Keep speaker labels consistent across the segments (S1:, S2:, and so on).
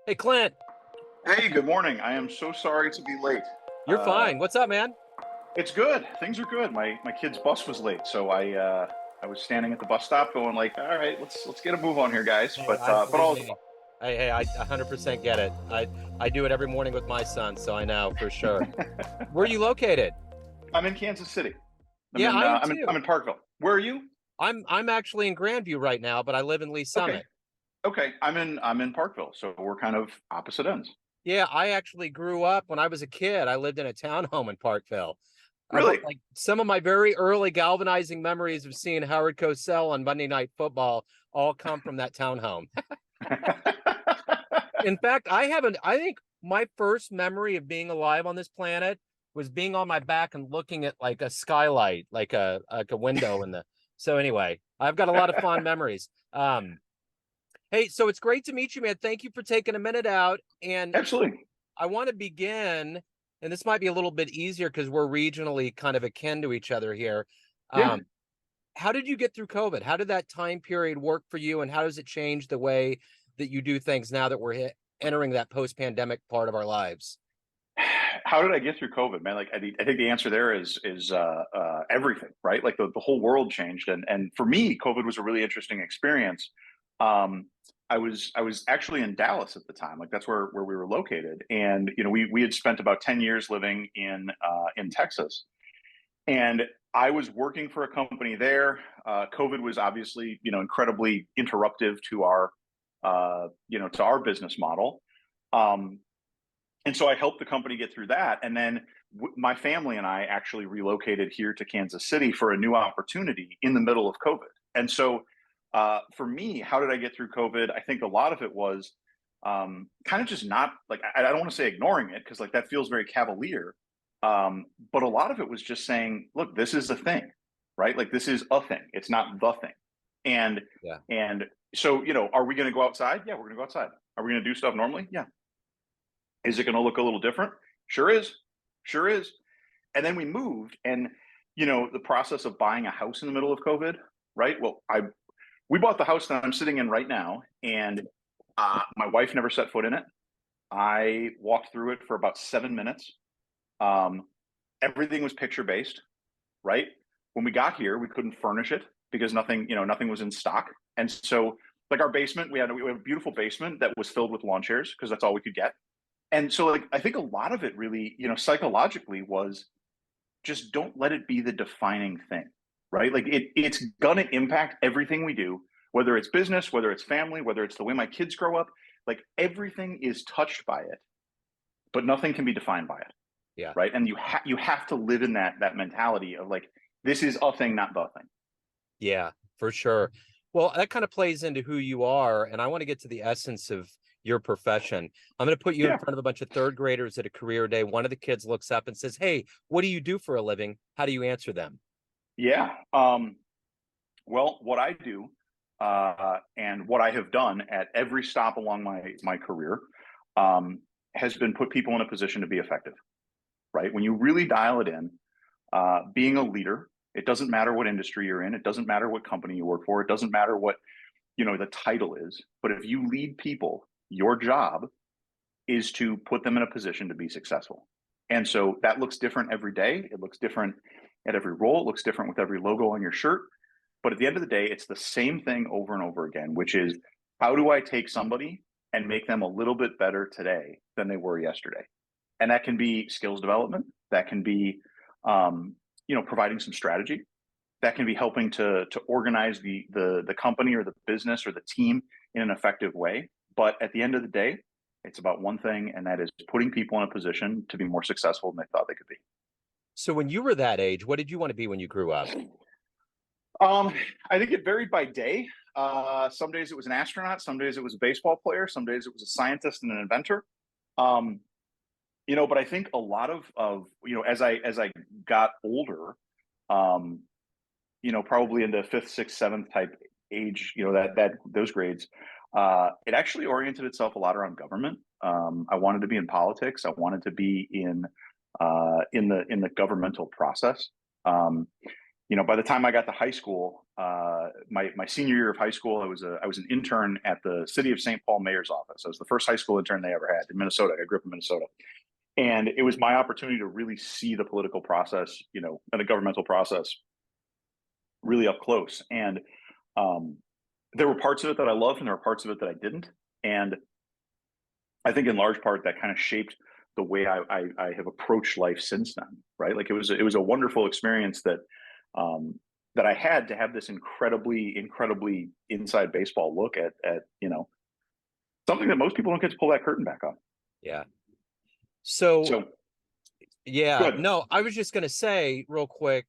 S1: Hey, Clint,
S2: Hey, good morning. I am so sorry to be late.
S1: you're
S2: Uh,
S1: fine. What's up, man?
S2: it's good. Things are good. My kid's bus was late, so I was standing at the bus stop, going like, "All right, let's get a move on here, guys."
S1: Hey,
S2: But
S1: believe
S2: all's
S1: me. I 100% get it. I do it every morning with my son, so I know for sure. Where are you located?
S2: I'm in Kansas City.
S1: Yeah, I am
S2: I'm
S1: too.
S2: in Parkville. Where are you?
S1: I'm actually in Grandview right now, but I live in Lee
S2: Okay,
S1: Summit.
S2: okay. I'm in Parkville, so we're kind of opposite ends.
S1: Yeah, I actually grew up when I was a kid. I lived in a townhome in Parkville.
S2: Really?
S1: Like some of my very early galvanizing memories of seeing Howard Cosell on Monday Night Football all come from that townhome. In fact, I haven't. I think my first memory of being alive on this planet was being on my back and looking at like a skylight, like a window in the. So anyway, I've got a lot of fond memories. Hey, so it's great to meet you, man. Thank you for taking a minute out. And
S2: Absolutely.
S1: I want to begin, and this might be a little bit easier because we're regionally kind of akin to each other here.
S2: Yeah.
S1: Um, how did you get through COVID? How did that time period work for you, and how does it change the way that you do things now that entering that post-pandemic part of our lives?
S2: How did I get through COVID, man? Like, I think the answer there is everything, right? Like the whole world changed, and for me, COVID was a really interesting experience. Um, I was actually in Dallas at the time, like that's where we were located, and we had spent about 10 years living in Texas, and I was working for a company there. COVID was obviously incredibly interruptive to our business model. Um, and so I helped the company get through that. And then my family and I actually relocated here to Kansas City for a new opportunity in the middle of COVID. And so for me, how did I get through COVID? I think a lot of it was kind of just not like, I don't want to say ignoring it because like that feels very cavalier. But a lot of it was just saying, look, this is a thing, right? Like this is a thing. It's not the thing. And,
S1: Yeah.
S2: and so, are we going to go outside? Yeah, we're going to go outside. Are we going to do stuff normally? Yeah. Is it going to look a little different? Sure is. Sure is. And then we moved, and the process of buying a house in the middle of COVID, right? Well, I we bought the house that I'm sitting in right now, and my wife never set foot in it. I walked through it for about 7 minutes. Um, Everything was picture based, right? When we got here, we couldn't furnish it because nothing was in stock, and so like our basement, we had a beautiful basement that was filled with lawn chairs because that's all we could get. And so like I think a lot of it really, psychologically was just don't let it be the defining thing, right? Like it's gonna impact everything we do, whether it's business, whether it's family, whether it's the way my kids grow up. Like everything is touched by it, but nothing can be defined by it,
S1: Yeah.
S2: right? And you have to live in that mentality of like this is a thing, not the thing.
S1: Yeah, for sure. Well, that kind of plays into who you are, and I want to get to the essence of your profession. I'm going to put you in
S2: Yeah,
S1: front of a bunch of third graders at a career day. One of the kids looks up and says, "Hey, what do you do for a living?" How do you answer them?
S2: yeah. Well, what I do and what I have done at every stop along my career um, has been put people in a position to be effective. Right? When you really dial it in, being a leader, it doesn't matter what industry you're in, it doesn't matter what company you work for, it doesn't matter what the title is. But if you lead people, your job is to put them in a position to be successful. And so that looks different every day. It looks different at every role. It looks different with every logo on your shirt. But at the end of the day, it's the same thing over and over again, which is how do I take somebody and make them a little bit better today than they were yesterday? And that can be skills development. That can be, providing some strategy. That can be helping to organize the company or the business or the team in an effective way. But at the end of the day, it's about one thing, and that is putting people in a position to be more successful than they thought they could be.
S1: So, when you were that age, what did you want to be when you grew up?
S2: Um, I think it varied by day. Some days it was an astronaut, some days it was a baseball player, some days it was a scientist and an inventor. Um, but I think a lot of as I got older, um, probably into fifth, sixth, seventh type age, that those grades, it actually oriented itself a lot around government. I wanted to be in politics. I wanted to be in the governmental process. By the time I got to high school, my senior year of high school, I was an intern at the city of St. Paul mayor's office. I was the first high school intern they ever had in Minnesota. I grew up in Minnesota, and it was my opportunity to really see the political process, and the governmental process really up close. And um, there were parts of it that I loved, and there were parts of it that I didn't. And I think in large part that kind of shaped the way I have approached life since then. Right, like it was a wonderful experience that that I had to have this incredibly inside baseball look at something that most people don't get to pull that curtain back on.
S1: Yeah. So
S2: So
S1: yeah,
S2: good.
S1: no, I was just going to say real quick,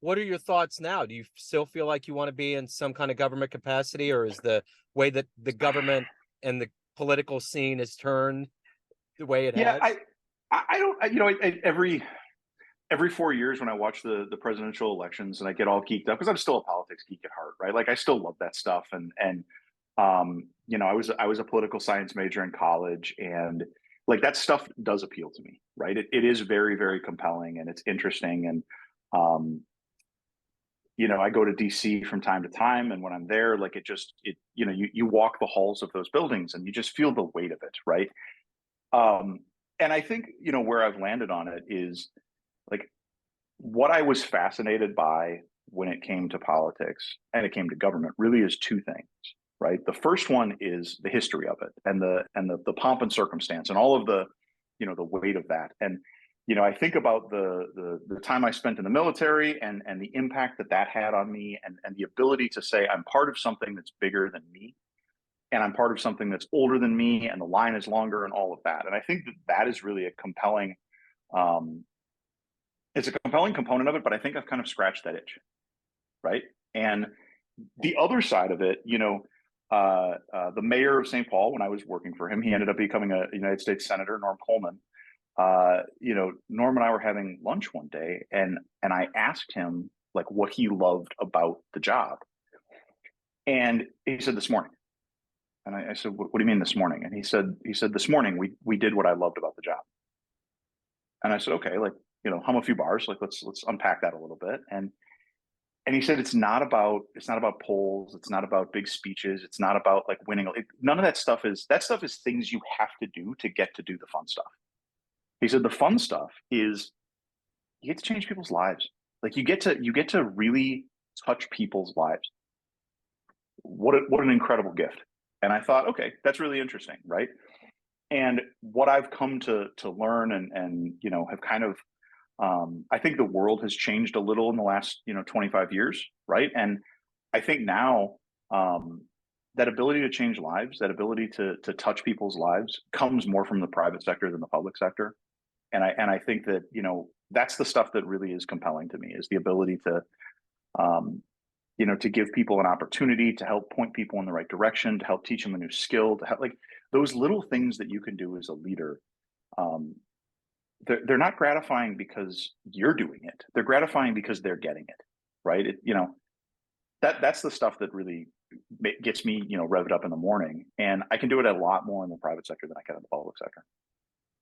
S1: what are your thoughts now? Do you still feel like you want to be in some kind of government capacity, or is the way that the government and the political scene has turned the way it
S2: Yeah,
S1: has?
S2: I don't every 4 years when I watch the presidential elections and I get all geeked up because I'm still a politics geek at heart, right? Like I still love that stuff, and I was a political science major in college, and like that stuff does appeal to me, right? It is very compelling and it's interesting, and um, I go to DC from time to time, and when I'm there, like you walk the halls of those buildings and you just feel the weight of it, right? Um, and I think where I've landed on it is like what I was fascinated by when it came to politics and it came to government really is two things, right? The first one is the history of it and the pomp and circumstance and all of the the weight of that. And I think about the time I spent in the military and the impact that that had on me, and the ability to say I'm part of something that's bigger than me, and I'm part of something that's older than me, and the line is longer, and all of that. And I think that that is really a compelling um, it's a compelling component of it, but I think I've kind of scratched that itch, right? And the other side of it, the mayor of St. Paul, when I was working for him, he ended up becoming a United States Senator, Norm Coleman. Norm and I were having lunch one day, and I asked him like what he loved about the job, and he said this morning. And I said, what do you mean this morning? And he said this morning we did what I loved about the job. And I said, okay, like hum a few bars, like let's unpack that a little bit. And he said it's not about polls, it's not about big speeches, it's not about like winning. None of that stuff is things you have to do to get to do the fun stuff. He said the fun stuff is you get to change people's lives. Like you get to really touch people's lives. What an incredible gift. And I thought, okay, that's really interesting, right? And what I've come to learn and have kind of I think the world has changed a little in the last 25 years, right? And I think now that ability to change lives, that ability to touch people's lives, comes more from the private sector than the public sector. And I think that that's the stuff that really is compelling to me, is the ability to um, to give people an opportunity, to help point people in the right direction, to help teach them a new skill, to help, like those little things that you can do as a leader. Um, they're not gratifying because you're doing it. They're gratifying because they're getting it, right? That's the stuff that really gets me, revved up in the morning. And I can do it a lot more in the private sector than I can in the public sector.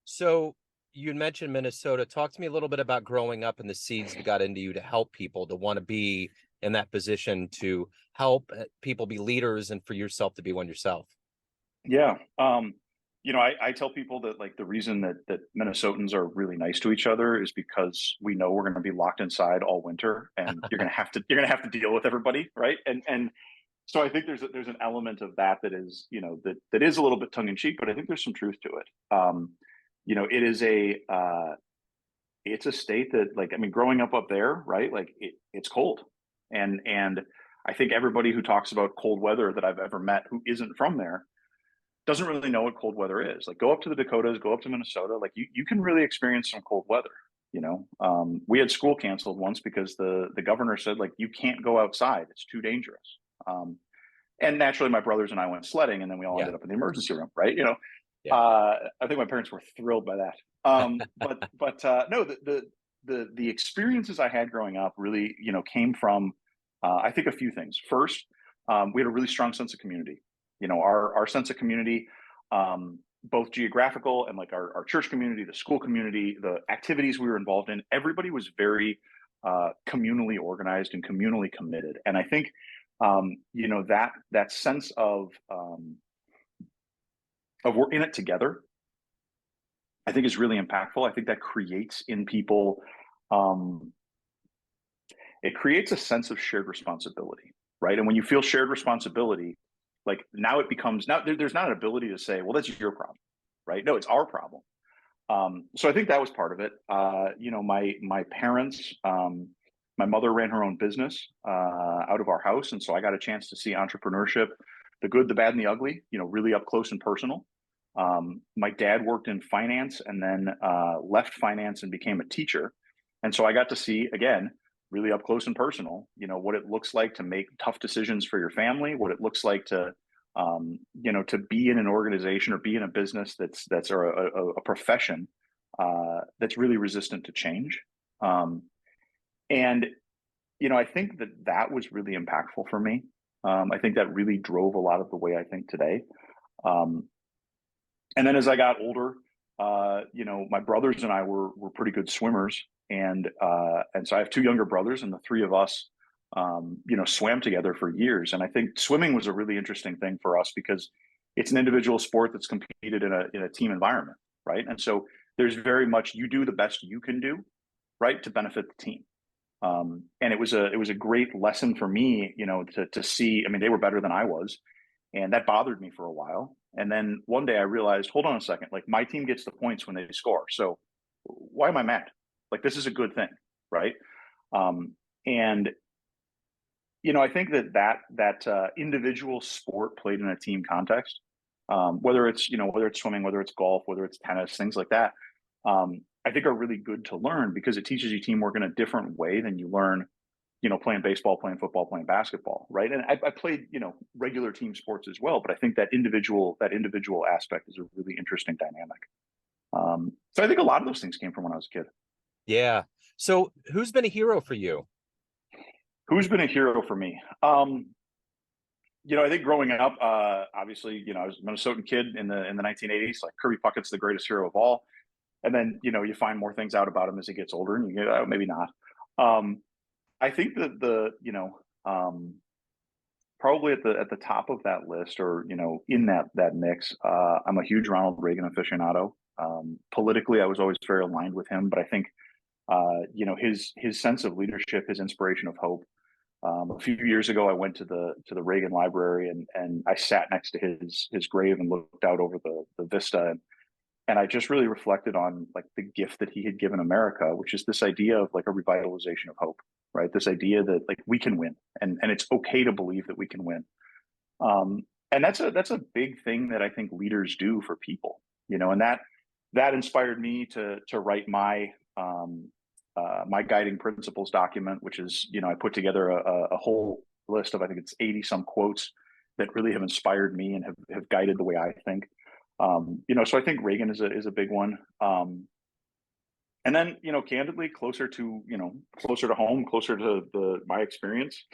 S1: So you mentioned Minnesota. Talk to me a little bit about growing up and the seeds that got into you to help people to want to be in that position to help people be leaders and for yourself to be one yourself.
S2: Yeah. I tell people that like the reason that Minnesotans are really nice to each other is because we know we're going to be locked inside all winter, and you're going to have to deal with everybody, right? And so I think there's an element of that is that is a little bit tongue in cheek, but I think there's some truth to it. It is it's a state that, like, I mean, growing up there, right? Like it's cold, and I think everybody who talks about cold weather that I've ever met who isn't from there doesn't really know what cold weather is. Like, go up to the Dakotas, go up to Minnesota, like you can really experience some cold weather. We had school canceled once because the governor said like you can't go outside; it's too dangerous. Um, and naturally, my brothers and I went sledding, and then we all
S1: Yeah.
S2: ended up in the emergency room, right?
S1: Yeah.
S2: I think my parents were thrilled by that. But no, the experiences I had growing up really came from I think a few things. First, we had a really strong sense of community. Our sense of community, both geographical and like our church community, the school community, the activities we were involved in. Everybody was very communally organized and communally committed. And I think, that sense of we're in it together, I think is really impactful. I think that creates in people, it creates a sense of shared responsibility, right? And when you feel shared responsibility, like now it becomes, now there's not an ability to say, well, that's your problem, right? No, it's our problem. So I think that was part of it. My parents, my mother ran her own business out of our house, and so I got a chance to see entrepreneurship, the good, the bad, and the ugly, really up close and personal. My dad worked in finance and then left finance and became a teacher, and so I got to see again, really up close and personal, what it looks like to make tough decisions for your family, what it looks like to be in an organization or be in a business that's or a profession that's really resistant to change. And I think that was really impactful for me. I think that really drove a lot of the way I think today. And then as I got older, my brothers and I were pretty good swimmers, and so I have two younger brothers, and the three of us, swam together for years. And I think swimming was a really interesting thing for us because it's an individual sport that's competed in a team environment, right? And so there's very much you do the best you can do, right, to benefit the team. And it was a great lesson for me, to see. I mean, they were better than I was, and that bothered me for a while. And then one day I realized, hold on a second, like my team gets the points when they score, so why am I mad? Like this is a good thing, right? And I think that individual sport played in a team context, whether it's swimming, whether it's golf, whether it's tennis, things like that, I think are really good to learn because it teaches you teamwork in a different way than you learn, playing baseball, playing football, playing basketball, right? And I played, regular team sports as well, but I think that individual aspect is a really interesting dynamic. So I think a lot of those things came from when I was a kid.
S1: Yeah. So who's been a hero for you?
S2: Who's been a hero for me? I think growing up, obviously, I was a Minnesotan kid in the 1980s. Like Kirby Puckett's the greatest hero of all, and then you find more things out about him as he gets older, and you go, oh, maybe not. I think that probably at the top of that list, or in that mix, I'm a huge Ronald Reagan aficionado. Politically, I was always very aligned with him, but I think his sense of leadership, his inspiration of hope. A few years ago, I went to the Reagan Library and I sat next to his grave and looked out over the vista, and I just really reflected on like the gift that he had given America, which is this idea of like a revitalization of hope, right? This idea that like we can win, and it's okay to believe that we can win. And that's a big thing that I think leaders do for people, and that inspired me to write my my guiding principles document, which is, I put together a whole list of, I think it's 80 some quotes that really have inspired me and have guided the way I think. So I think Reagan is a big one. And then, candidly, closer to home, closer to my experience,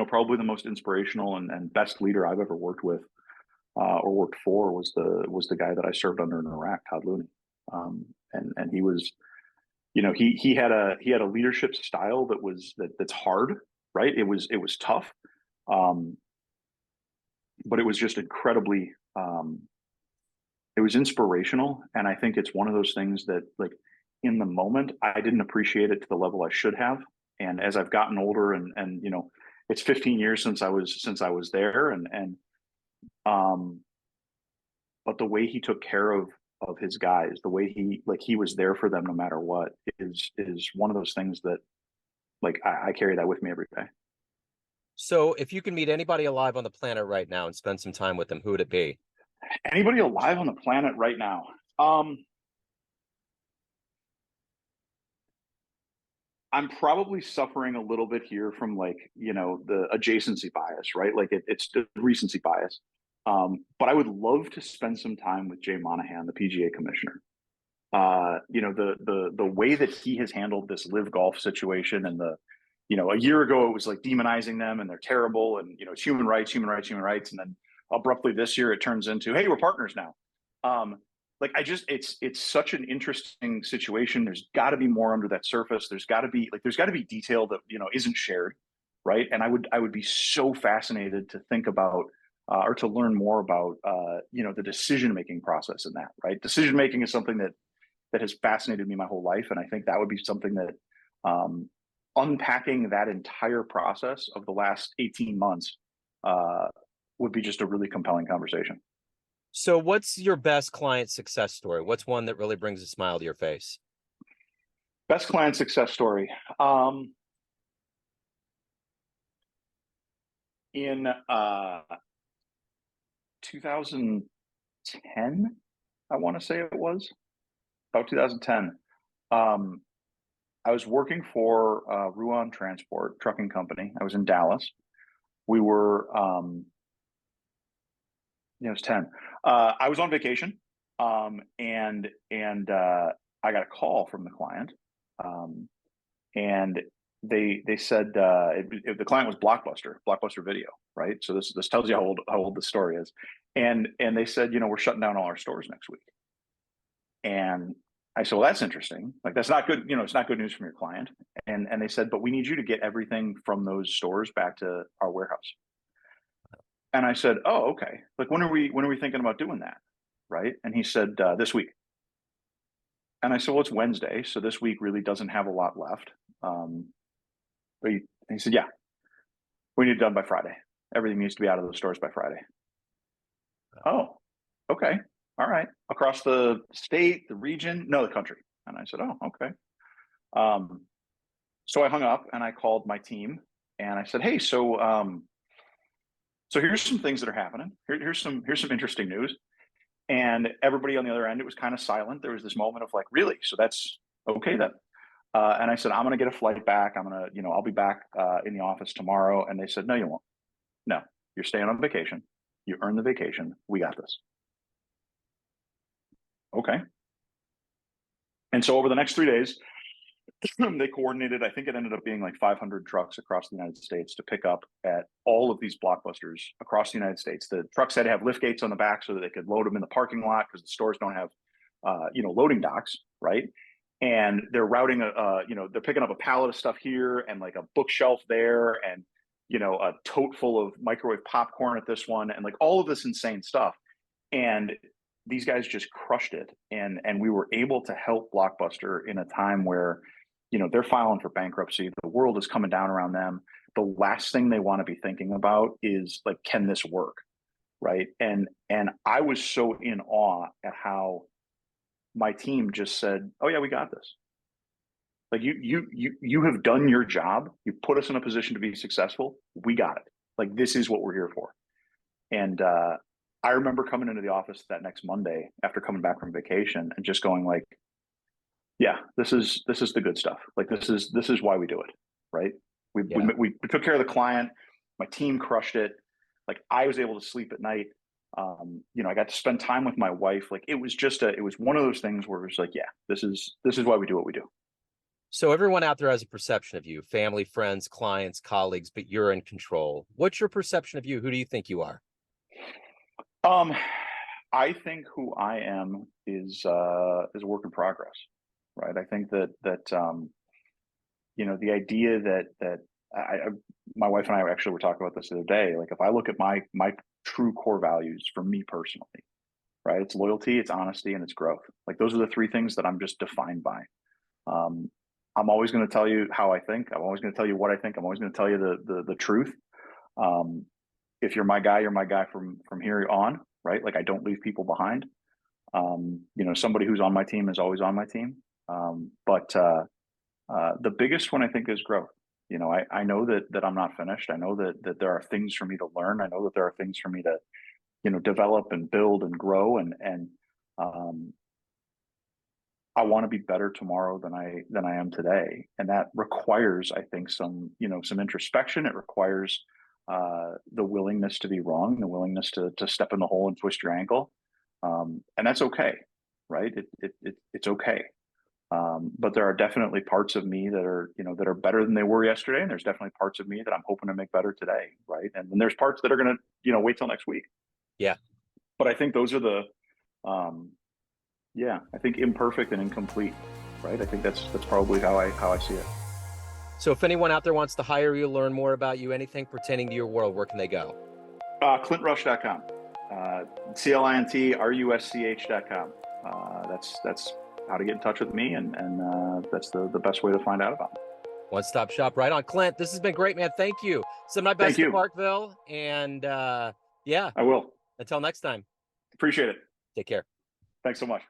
S2: probably the most inspirational and best leader I've ever worked with or worked for was the guy that I served under in Iraq, Todd Looney. And he was, he had a leadership style that's hard, right? It was tough, but it was just incredibly, it was inspirational. And I think it's one of those things that, like, in the moment, I didn't appreciate it to the level I should have. And as I've gotten older, and it's 15 years since I was there, but the way he took care of his guys, the way he was there for them no matter what, is one of those things that, like, I carry that with me every day.
S1: So if you can meet anybody alive on the planet right now and spend some time with them, who would it be?
S2: Anybody alive on the planet right now? I'm probably suffering a little bit here from, like, the adjacency bias, right? Like it's the recency bias. But I would love to spend some time with Jay Monahan, the PGA commissioner. The way that he has handled this live golf situation, and a year ago it was like demonizing them and they're terrible, and it's human rights, and then abruptly this year it turns into, hey, we're partners now. like it's such an interesting situation. There's got to be more under that surface. There's got to be detail that isn't shared, right? And I would be so fascinated to think about or to learn more about the decision making process in that, right? Decision making is something that has fascinated me my whole life, and I think that would be something that unpacking that entire process of the last 18 months would be just a really compelling conversation.
S1: So what's your best client success story? What's one that really brings a smile to your face?
S2: Best client success story. In 2010, I want to say it was about 2010. I was working for Ruan Transport Trucking Company. I was in Dallas. We were, it was 10. I was on vacation, and I got a call from the client, and they said the client was Blockbuster Video, right? So this tells you how old the story is, and they said, we're shutting down all our stores next week, and I said, well, that's interesting. Like, that's not good. It's not good news from your client. And they said, but we need you to get everything from those stores back to our warehouse. And I said, oh, okay. Like, when are we thinking about doing that? Right. And he said, this week. And I said, well, it's Wednesday, so this week really doesn't have a lot left. But he said, yeah, we need it done by Friday. Everything needs to be out of those stores by Friday. Oh, okay. All right. Across the state, the region, no, the country. And I said, oh, okay. So I hung up and I called my team and I said, hey, so here's some things that are happening. Here's some interesting news. And everybody on the other end, it was kind of silent. There was this moment of like, really? So that's okay then. And I said, I'm going to get a flight back. I'll be back in the office tomorrow. And they said, no, you won't. No, you're staying on vacation. You earn the vacation. We got this. Okay. And so over the next 3 days, they coordinated, I think it ended up being like 500 trucks across the United States to pick up at all of these Blockbusters across the United States. The trucks had to have lift gates on the back so that they could load them in the parking lot because the stores don't have, loading docks, right? And they're routing, they're picking up a pallet of stuff here and like a bookshelf there and, a tote full of microwave popcorn at this one and like all of this insane stuff. And these guys just crushed it. And we were able to help Blockbuster in a time where, they're filing for bankruptcy. The world is coming down around them. The last thing they want to be thinking about is like, can this work? Right. And I was so in awe at how my team just said, oh yeah, we got this. Like you have done your job. You put us in a position to be successful. We got it. Like, this is what we're here for. And I remember coming into the office that next Monday after coming back from vacation and just going like, yeah, this is the good stuff. Like, this is why we do it. Right. We took care of the client. My team crushed it. Like, I was able to sleep at night. I got to spend time with my wife. Like, it was one of those things where it was like, yeah, this is why we do what we do.
S1: So everyone out there has a perception of you, family, friends, clients, colleagues, but you're in control. What's your perception of you? Who do you think you are?
S2: I think who I am is a work in progress, right? I think that the idea that my wife and I actually were talking about this the other day. Like, if I look at my true core values for me personally, right? It's loyalty, it's honesty, and it's growth. Like, those are the three things that I'm just defined by. I'm always going to tell you how I think. I'm always going to tell you what I think. I'm always going to tell you the truth. If you're my guy from here on, right? Like, I don't leave people behind. Somebody who's on my team is always on my team. But the biggest one, I think, is growth. I know that I'm not finished. I know that there are things for me to learn. I know that there are things for me to, develop and build and grow. And I want to be better tomorrow than I am today. And that requires, I think, some introspection. It requires the willingness to be wrong, the willingness to step in the hole and twist your ankle. And that's okay, right? It's okay. But there are definitely parts of me that are better than they were yesterday. And there's definitely parts of me that I'm hoping to make better today. Right. And then there's parts that are going to, wait till next week.
S1: Yeah.
S2: But I think those are Yeah, I think imperfect and incomplete, right? I think that's probably how I see it.
S1: So if anyone out there wants to hire you, learn more about you, anything pertaining to your world, where can they go?
S2: ClintRusch.com. ClintRusch.com. That's how to get in touch with me, and that's the best way to find out about me.
S1: One-stop shop, right on. Clint, this has been great, man. Thank you. Send my
S2: Thank
S1: best to
S2: you.
S1: Parkville, and yeah,
S2: I will.
S1: until next time,
S2: Appreciate it.
S1: take care.
S2: Thanks so much.